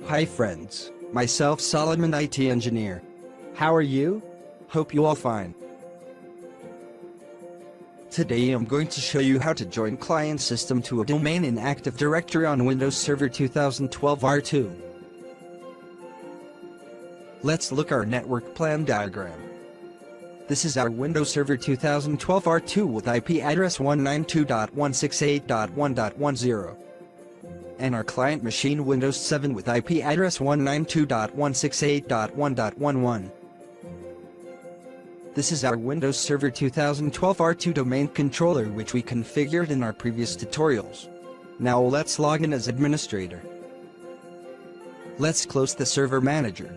Hi friends, myself Solomon IT engineer. How are you? Hope you all fine. Today I'm going to show you how to join client system to a domain in Active Directory on Windows Server 2012 R2. Let's look our network plan diagram. This is our Windows Server 2012 R2 with IP address 192.168.1.10. And our client machine Windows 7 with IP address 192.168.1.11. This is our Windows Server 2012 R2 domain controller which we configured in our previous tutorials. Now let's log in as administrator. Let's close the server manager.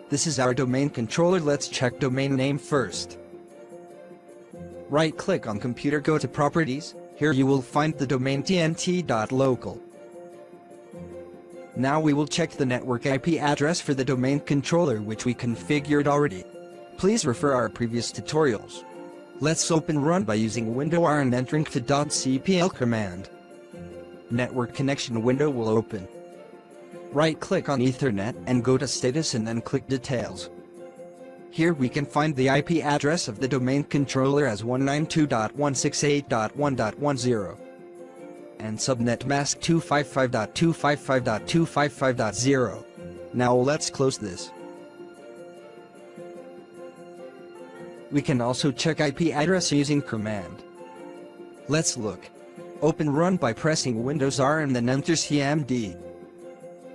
This is our domain controller. Let's check domain name first. Right click on computer, go to properties. Here you will find the domain tnt.local. Now we will check the network IP address for the domain controller which we configured already. Please refer our previous tutorials. Let's open run by using window R and entering the.cpl command. Network connection window will open. Right click on Ethernet and go to status and then click details. Here we can find the IP address of the domain controller as 192.168.1.10 and subnet mask 255.255.255.0. Now let's close this. We can also check IP address using command. Let's look. Open run by pressing Windows R and then enter cmd.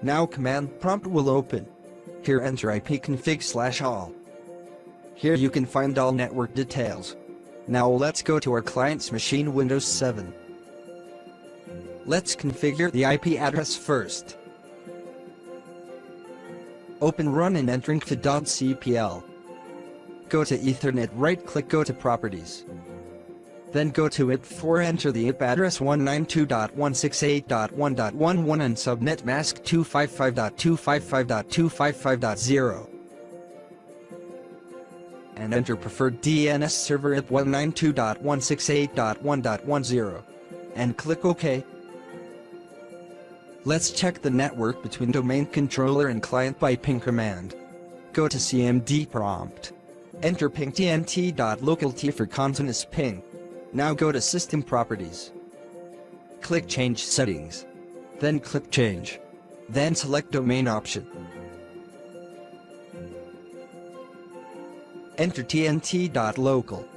Now command prompt will open. Here enter ipconfig/all. Here you can find all network details. Now let's go to our client's machine Windows 7. Let's configure the IP address first. Open run and entering the.cpl. Go to Ethernet, right click, go to properties. Then go to IP4, enter the IP address 192.168.1.11 and subnet mask 255.255.255.0. And enter preferred DNS server IP 192.168.1.10 and click OK. Let's check the network between domain controller and client by ping command. Go to cmd prompt. Enter ping tnt.local T for continuous ping. Now go to System Properties. Click Change Settings. Then click Change. Then select Domain option. Enter tnt.local.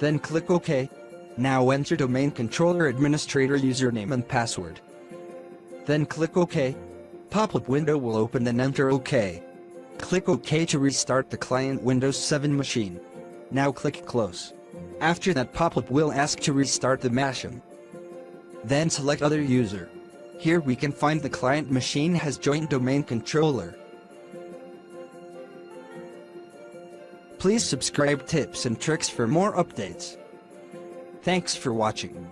Then click OK. Now enter Domain Controller Administrator username and password. Then click OK. Pop-up window will open, then enter OK. Click OK to restart the client Windows 7 machine. Now click Close. After that, pop-up will ask to restart the machine. Then select Other User. Here we can find the client machine has joined domain controller. Please subscribe tips and tricks for more updates. Thanks for watching.